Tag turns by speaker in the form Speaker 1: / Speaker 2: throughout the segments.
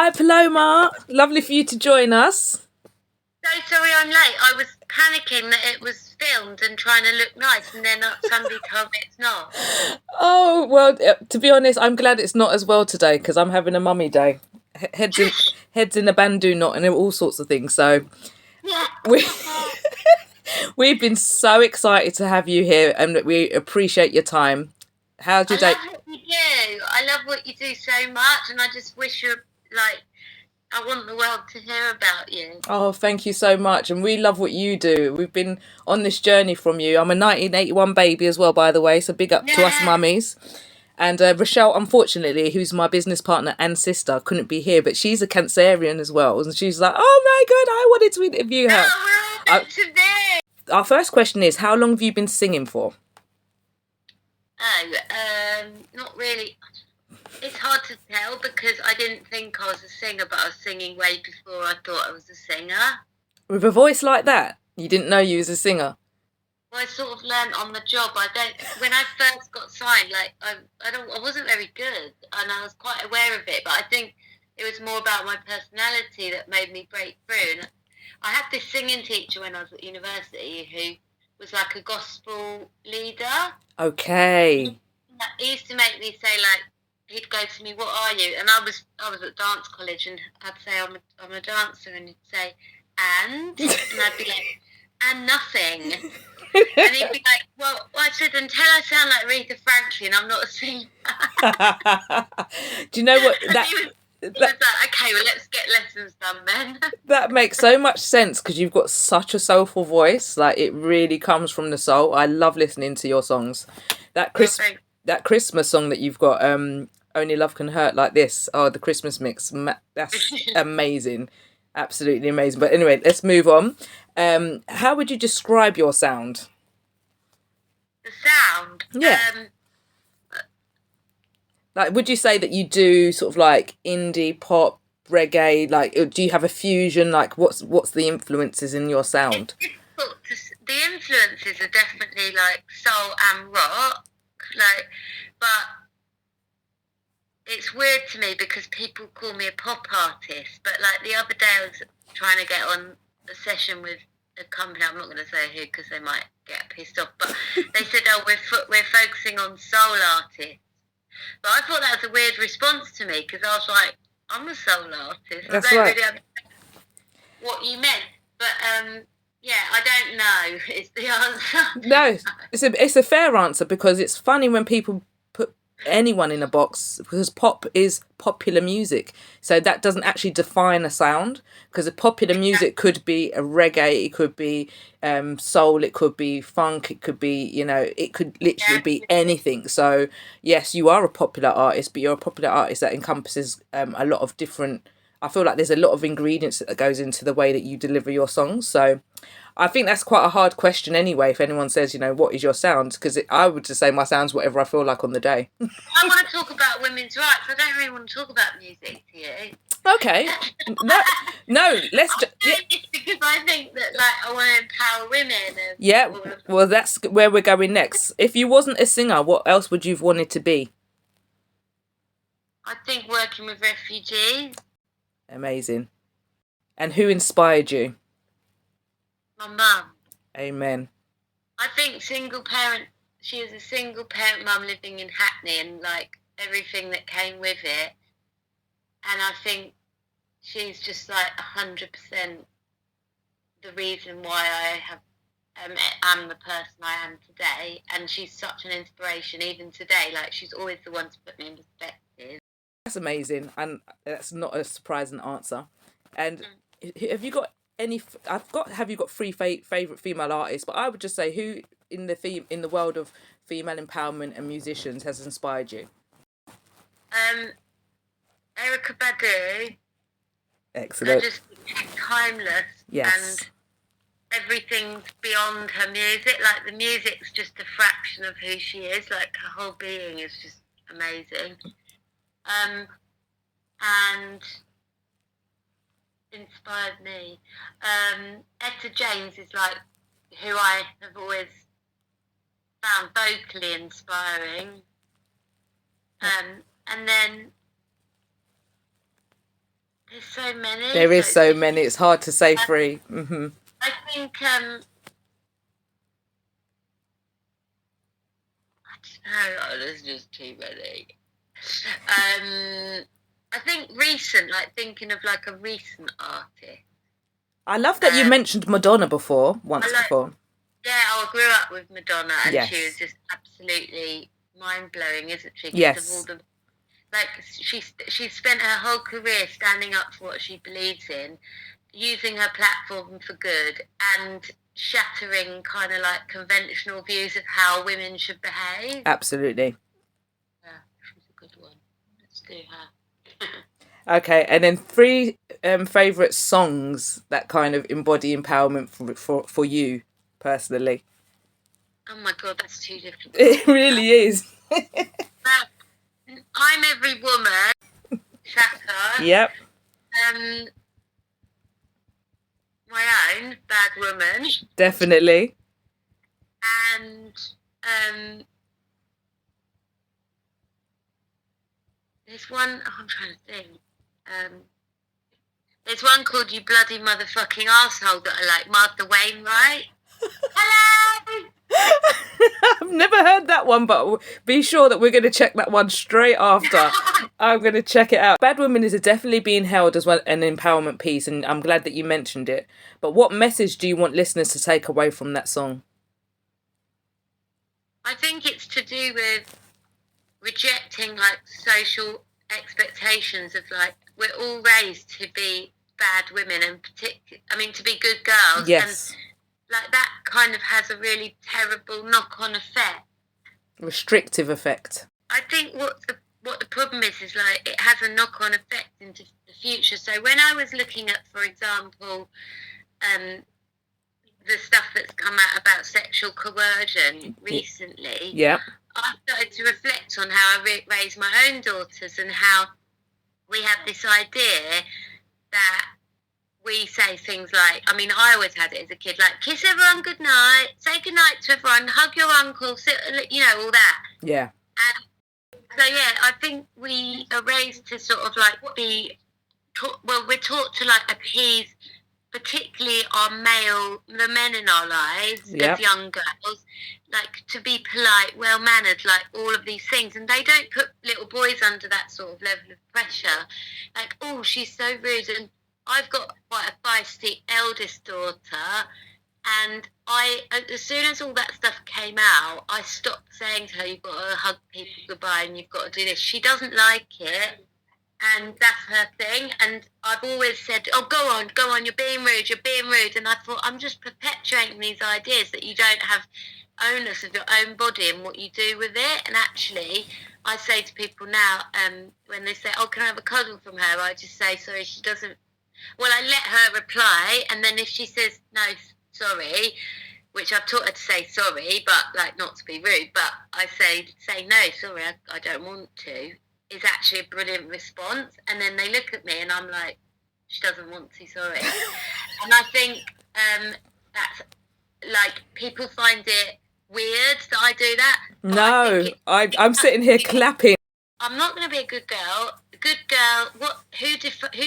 Speaker 1: Hi, Paloma. Lovely for you to join us.
Speaker 2: So sorry I'm late. I was panicking that it was filmed and trying to look nice, and then somebody told me it's not.
Speaker 1: Oh, well, to be honest, I'm glad it's not as well today because I'm having a mummy day. Heads in a bandeau knot and all sorts of things. So
Speaker 2: Yeah.
Speaker 1: we've been so excited to have you here and we appreciate your time. How's your day?
Speaker 2: I love what you do. I love what you do so much, and I just wish I want the world to hear about you.
Speaker 1: Oh, thank you so much. And we love what you do. We've been on this journey from you. I'm a 1981 baby as well, by the way. So big up to us mummies. And Rochelle, unfortunately, who's my business partner and sister, couldn't be here, but she's a Cancerian as well. And she's like, oh my God, I wanted to interview her.
Speaker 2: No, we're all meant to be.
Speaker 1: Our first question is, how long have you been singing for?
Speaker 2: Oh, not really. It's hard to tell because I didn't think I was a singer, but I was singing way before I thought I was a singer.
Speaker 1: With a voice like that, you didn't know you was a singer?
Speaker 2: Well, I sort of learned on the job. When I first got signed, I wasn't very good, and I was quite aware of it. But I think it was more about my personality that made me break through. And I had this singing teacher when I was at university who was like a gospel leader.
Speaker 1: Okay.
Speaker 2: He used to make me say he'd go to me, "What are you?" And I was at dance college, and I'd say I'm a dancer, and he'd say, and I'd be like, and nothing. And he'd be like, well, I said, until I sound like Aretha Franklin, I'm not a singer.
Speaker 1: Do you know what?
Speaker 2: He was like, okay, well, let's get lessons done then.
Speaker 1: That makes so much sense because you've got such a soulful voice. Like, it really comes from the soul. I love listening to your songs. That Christmas song that you've got, Only Love Can Hurt Like This. Oh, the Christmas mix. That's amazing. Absolutely amazing. But anyway, let's move on. How would you describe your sound?
Speaker 2: The sound?
Speaker 1: Yeah. Like, would you say that you do sort of like indie pop, reggae? Like, do you have a fusion? Like, what's the influences in your sound?
Speaker 2: The influences are definitely like soul and rock, but it's weird to me because people call me a pop artist. But like the other day, I was trying to get on a session with a company. I'm not going to say who because they might get pissed off. But they said, "Oh, we're focusing on soul artists." But I thought that was a weird response to me because I was like, I'm a soul artist.
Speaker 1: That's
Speaker 2: I don't
Speaker 1: right.
Speaker 2: really understand what you meant. But yeah, I don't know is the answer.
Speaker 1: No, it's a fair answer because it's funny when people put anyone in a box because pop is popular music. So that doesn't actually define a sound because a popular music could be a reggae, it could be soul, it could be funk, it could be, it could literally be anything. So yes, you are a popular artist, but you're a popular artist that encompasses a lot of different, I feel like there's a lot of ingredients that goes into the way that you deliver your songs. So I think that's quite a hard question anyway if anyone says, what is your sound? Because I would just say my sound's whatever I feel like on the day.
Speaker 2: I want to talk about women's rights. I don't really want to talk about music to you.
Speaker 1: Okay. No, let's
Speaker 2: because I think that I want to empower women.
Speaker 1: Yeah, well, that's where we're going next. If you wasn't a singer, what else would you have wanted to be?
Speaker 2: I think working with refugees.
Speaker 1: Amazing. And who inspired you?
Speaker 2: My mum.
Speaker 1: Amen.
Speaker 2: I think she is a single parent mum living in Hackney and everything that came with it. And I think she's just 100% the reason why I'm the person I am today. And she's such an inspiration even today. She's always the one to put me in perspective.
Speaker 1: That's amazing. And that's not a surprising answer. And have you got have you got three favourite female artists? But I would just say who in the world of female empowerment and musicians has inspired you?
Speaker 2: Erykah Badu.
Speaker 1: Excellent.
Speaker 2: Just timeless.
Speaker 1: Yes.
Speaker 2: And everything's beyond her music. The music's just a fraction of who she is. Her whole being is just amazing. And inspired me. Etta James is who I have always found vocally inspiring. And then There's so many.
Speaker 1: There is so many. It's hard to say three. Mm-hmm.
Speaker 2: I think no, there's just too many. I think recent, like thinking of like a recent artist.
Speaker 1: I love that you mentioned Madonna before.
Speaker 2: Yeah, I grew up with Madonna, and
Speaker 1: Yes.
Speaker 2: she was just absolutely mind blowing, isn't she?
Speaker 1: Yes.
Speaker 2: Of all the, like she spent her whole career standing up for what she believes in, using her platform for good, and shattering kind of like conventional views of how women should behave.
Speaker 1: Absolutely.
Speaker 2: Yeah, she's a good one. Let's do her.
Speaker 1: Okay, and then three favourite songs that kind of embody empowerment for you personally.
Speaker 2: Oh my God, that's too difficult.
Speaker 1: It really is.
Speaker 2: I'm Every Woman, Shaka.
Speaker 1: Yep.
Speaker 2: My Own, Bad Woman.
Speaker 1: Definitely.
Speaker 2: And there's one, I'm trying to think. There's one called You Bloody Motherfucking Arsehole that I like, Martha Wainwright. Hello!
Speaker 1: I've never heard that one, but be sure that we're going to check that one straight after. I'm going to check it out. Bad Woman is definitely being held as well an empowerment piece, and I'm glad that you mentioned it. But what message do you want listeners to take away from that song?
Speaker 2: I think it's to do with rejecting like social expectations of like we're all raised to be bad women and to be good girls.
Speaker 1: Yes.
Speaker 2: And like that kind of has a really terrible knock-on effect.
Speaker 1: Restrictive effect.
Speaker 2: I think what the problem is like it has a knock-on effect into the future. So when I was looking at, for example, the stuff that's come out about sexual coercion recently,
Speaker 1: yeah,
Speaker 2: I started to reflect on how I raise my own daughters and how we have this idea that we say things like, I mean, I always had it as a kid, like, kiss everyone goodnight, say goodnight to everyone, hug your uncle, all that.
Speaker 1: Yeah.
Speaker 2: And so, yeah, I think we are raised to sort of like we're taught to like appease particularly the men in our lives as young girls, like to be polite, well-mannered, like all of these things. And they don't put little boys under that sort of level of pressure. Like, oh, she's so rude. And I've got quite a feisty eldest daughter. And as soon as all that stuff came out, I stopped saying to her, you've got to hug people goodbye and you've got to do this. She doesn't like it. And that's her thing. And I've always said, oh, go on, you're being rude. And I thought, I'm just perpetuating these ideas that you don't have onus of your own body and what you do with it. And actually, I say to people now, when they say, oh, can I have a cuddle from her? I just say, sorry, she doesn't. Well, I let her reply. And then if she says, no, sorry, which I've taught her to say sorry, but like not to be rude, but I say no, sorry, I don't want to, is actually a brilliant response. And then they look at me and I'm like, she doesn't want to, sorry. And I think that's like people find it weird that I do that.
Speaker 1: No, I'm sitting here clapping.
Speaker 2: I'm not going to be a good girl. A good girl, who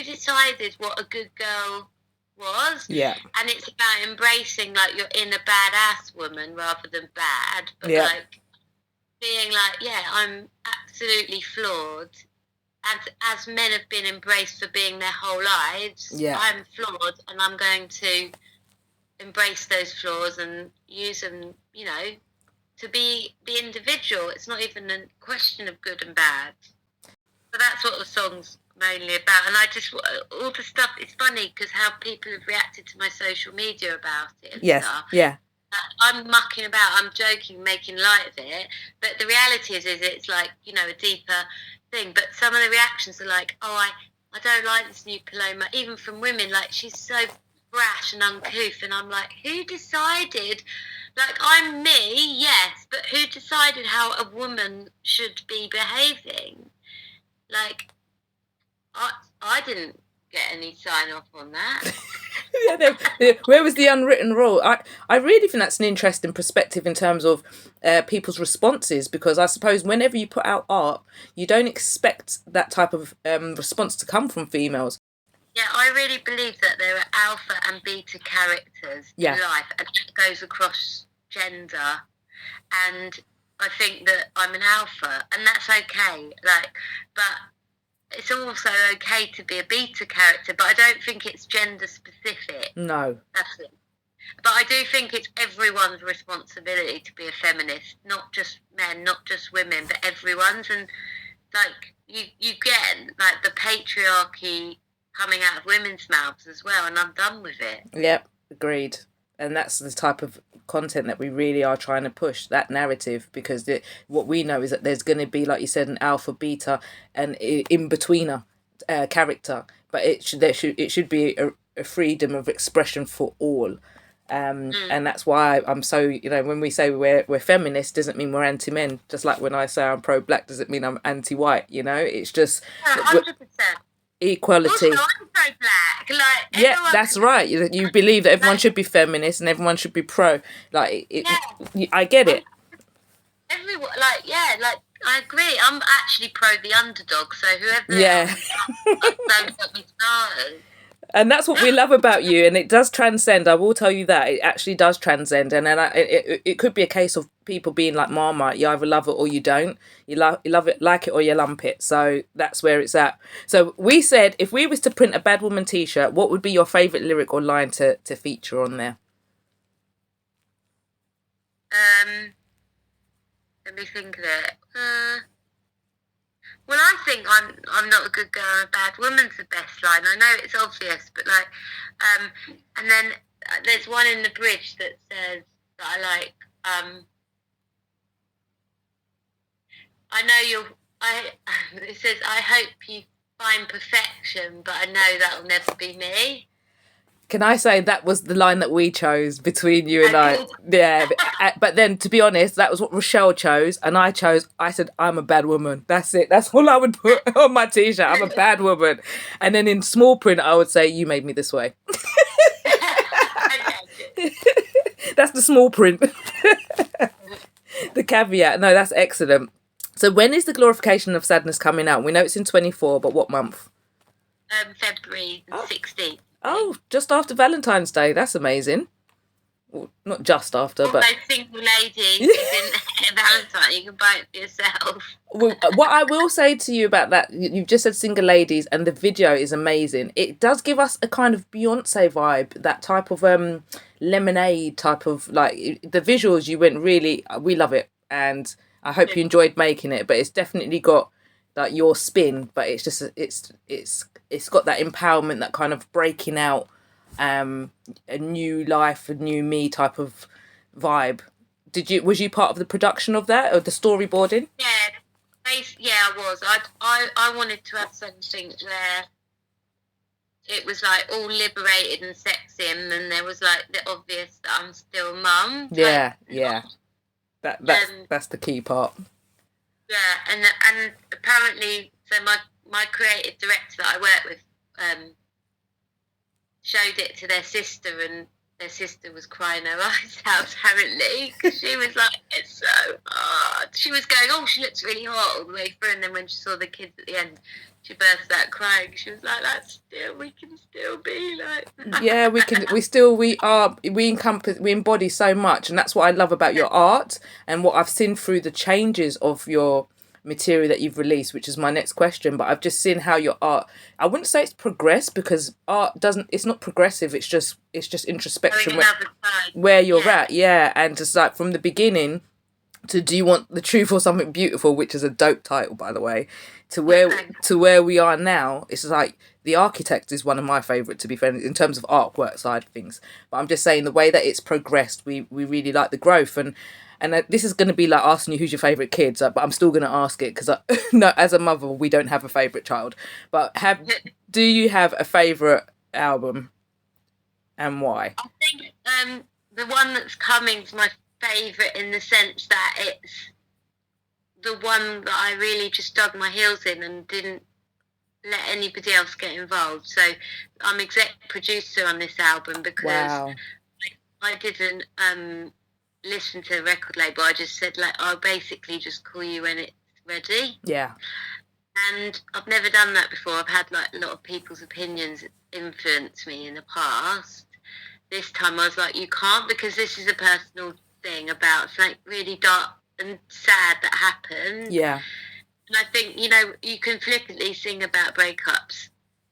Speaker 2: decided what a good girl was?
Speaker 1: Yeah.
Speaker 2: And it's about embracing like your inner badass woman rather than bad, but like being like, yeah, I'm absolutely flawed. As men have been embraced for being their whole lives, I'm flawed, and I'm going to embrace those flaws and use them, to be the individual. It's not even a question of good and bad. So that's what the song's mainly about. And I just, all the stuff, it's funny because how people have reacted to my social media about it and stuff.
Speaker 1: Yeah.
Speaker 2: I'm mucking about, I'm joking, making light of it, but the reality is it's like, a deeper thing. But some of the reactions are like, oh, I don't like this new Paloma, even from women, like, she's so brash and uncouth, and I'm like, who decided, like, I'm me, yes, but who decided how a woman should be behaving? Like, I didn't get any sign off on that.
Speaker 1: Where was the unwritten rule? I really think that's an interesting perspective in terms of people's responses, because I suppose whenever you put out art, you don't expect that type of response to come from females.
Speaker 2: Yeah, I really believe that there are alpha and beta characters in
Speaker 1: Yeah.
Speaker 2: life, and it goes across gender. And I think that I'm an alpha, and that's okay. But it's also okay to be a beta character. But I don't think it's gender specific.
Speaker 1: No.
Speaker 2: That's it. But I do think it's everyone's responsibility to be a feminist, not just men, not just women, but everyone's. And like you get like the patriarchy coming out of women's mouths as well, and I'm done with it.
Speaker 1: Yep, agreed. And that's the type of content that we really are trying to push, that narrative, because what we know is that there's going to be, like you said, an alpha, beta, and in-betweener character, but it should be a freedom of expression for all. And that's why I'm so, you know, when we say we're feminist, doesn't mean we're anti-men. Just like when I say I'm pro-black, doesn't mean I'm anti-white. You know, it's just
Speaker 2: 100%.
Speaker 1: equality.
Speaker 2: Also, I'm pro-black. Like,
Speaker 1: Yeah, that's right. You believe that everyone should be feminist and everyone should be pro. Like, I get it.
Speaker 2: Everyone, like I agree. I'm actually pro the underdog. So whoever, don't get me started.
Speaker 1: And that's what we love about you, and it does transcend. I will tell you that it actually does transcend, and then it could be a case of people being like Marmite. You either love it or you don't. You love it, like it, or you lump it. So that's where it's at. So we said, if we was to print a Bad Woman T-shirt, what would be your favourite lyric or line to feature on there?
Speaker 2: Let me think of it. Well, I think I'm not a good girl, I'm a bad woman's the best line. I know it's obvious, but like, and then there's one in the bridge that says that I like. I know it says, I hope you find perfection, but I know that'll never be me.
Speaker 1: Can I say that was the line that we chose between you and I? Yeah, but then to be honest, that was what Rochelle chose, and I said, I'm a bad woman. That's it. That's all I would put on my T-shirt. I'm a bad woman. And then in small print, I would say, you made me this way. That's the small print. The caveat. No, that's excellent. So when is the Glorification of Sadness coming out? We know it's in 24, but what month?
Speaker 2: February 16th.
Speaker 1: Oh, just after Valentine's Day. That's amazing. Well, not just after, but...
Speaker 2: those single ladies who didn't get Valentine, you can buy it for yourself.
Speaker 1: Well, what I will say to you about that, you've just said single ladies, and the video is amazing. It does give us a kind of Beyonce vibe, that type of lemonade type of, like, the visuals you went really... We love it, and I hope you enjoyed making it, but it's definitely got like your spin, but it's just it's got that empowerment, that kind of breaking out, a new life, a new me type of vibe. Was you part of the production of that, or the storyboarding?
Speaker 2: Yeah, I was. I wanted to have something where it was like all liberated and sexy, and then there was like the obvious that I'm still a mum.
Speaker 1: Yeah. That's the key part.
Speaker 2: Yeah, and apparently, so my creative director that I work with showed it to their sister, and their sister was crying her eyes out, apparently, because she was like, it's so hard. She was going, oh, she looks really hot all the way through, and then when she saw the kids at the end, she burst out crying. She was like, we can still be like that.
Speaker 1: Yeah, we embody so much, and that's what I love about your art, and what I've seen through the changes of your material that you've released, which is my next question. But I've just seen how your art, I wouldn't say it's progressed, because art it's not progressive, it's just introspection where you're at. Yeah, and just like from the beginning to Do You Want the Truth or Something Beautiful, which is a dope title, by the way, to where we are now. It's like The Architect is one of my favourite, to be fair, in terms of artwork side of things. But I'm just saying the way that it's progressed, we really like the growth. And this is going to be like asking you who's your favourite kid, but I'm still going to ask it, because no, as a mother, we don't have a favourite child. But do you have a favourite album, and why?
Speaker 2: I think the one that's coming is my favourite, in the sense that it's the one that I really just dug my heels in and didn't let anybody else get involved. So I'm exec producer on this album, because I didn't listen to the record label. I just said, like, I'll basically just call you when it's ready.
Speaker 1: Yeah.
Speaker 2: And I've never done that before. I've had like a lot of people's opinions influence me in the past. This time I was like, you can't, because this is a personal thing about something really dark and sad that happened.
Speaker 1: Yeah.
Speaker 2: And I think, you know, you can flippantly sing about breakups,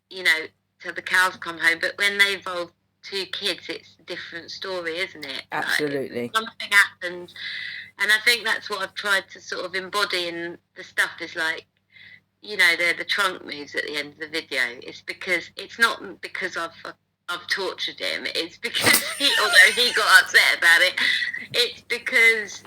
Speaker 2: you know, till the cows come home, but when they involve two kids, it's a different story, isn't it?
Speaker 1: Absolutely.
Speaker 2: Like, something happens, and I think that's what I've tried to sort of embody in the stuff is like, you know, they're the trunk moves at the end of the video. It's because it's not because I've tortured him. It's because although he got upset about it, it's because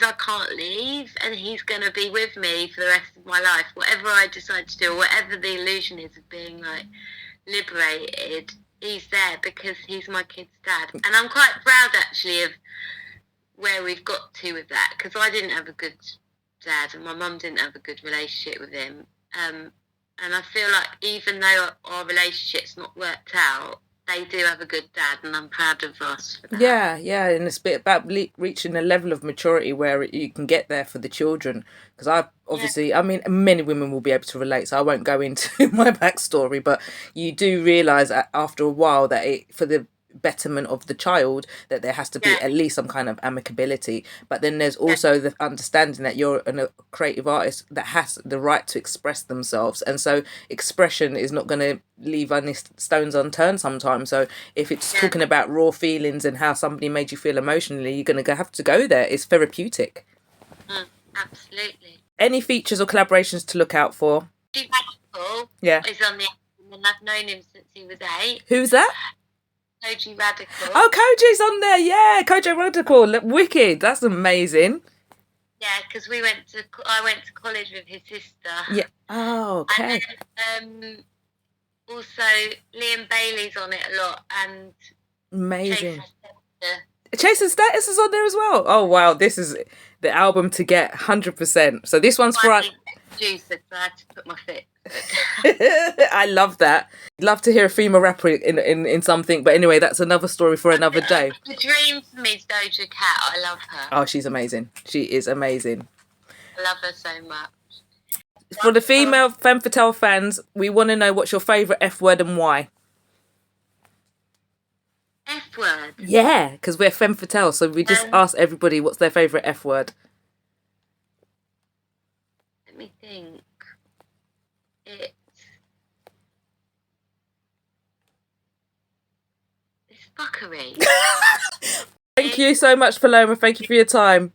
Speaker 2: I can't leave, and he's going to be with me for the rest of my life. Whatever I decide to do, or whatever the illusion is of being like liberated, he's there because he's my kid's dad, and I'm quite proud actually of where we've got to with that, because I didn't have a good dad and my mum didn't have a good relationship with him, and I feel like even though our relationship's not worked out, they do have a good dad, and I'm proud of us for that.
Speaker 1: Yeah, and it's a bit about reaching a level of maturity where you can get there for the children. Because I mean, many women will be able to relate, so I won't go into my backstory, but you do realise after a while that for the betterment of the child, that there has to be at least some kind of amicability. But then there's also the understanding that you're a creative artist that has the right to express themselves, and so expression is not going to leave any stones unturned sometimes. So if it's talking about raw feelings and how somebody made you feel emotionally, you're going to have to go there. It's therapeutic.
Speaker 2: Absolutely.
Speaker 1: Any features or collaborations to look out for?
Speaker 2: Radical
Speaker 1: Yeah.
Speaker 2: is on the album, and I've known him since he was 8.
Speaker 1: Who's that?
Speaker 2: Koji Radical.
Speaker 1: Oh, Koji's on there. Yeah, Koji Radical. Wicked. That's amazing.
Speaker 2: Yeah, because I went to college with his sister.
Speaker 1: Yeah. Oh, okay.
Speaker 2: And then, also Liam Bailey's on it a lot, and
Speaker 1: amazing. Chasing Status is on there as well. Oh wow, this is the album to get 100%. So this one's for us.
Speaker 2: Juice, so I had to put my foot.
Speaker 1: I love that. Love to hear a female rapper in something, but anyway, that's another story for another day.
Speaker 2: The dream for me is Doja Cat. I love her.
Speaker 1: Oh, she's amazing. She is amazing.
Speaker 2: I love her so much.
Speaker 1: For the female Femme Fatale fans, we want to know what's your favourite F word and why.
Speaker 2: F word?
Speaker 1: Yeah, because we're Femme Fatale, so we just ask everybody what's their favourite F word.
Speaker 2: Let me think. It's fuckery.
Speaker 1: Thank you so much, Paloma. Thank you for your time.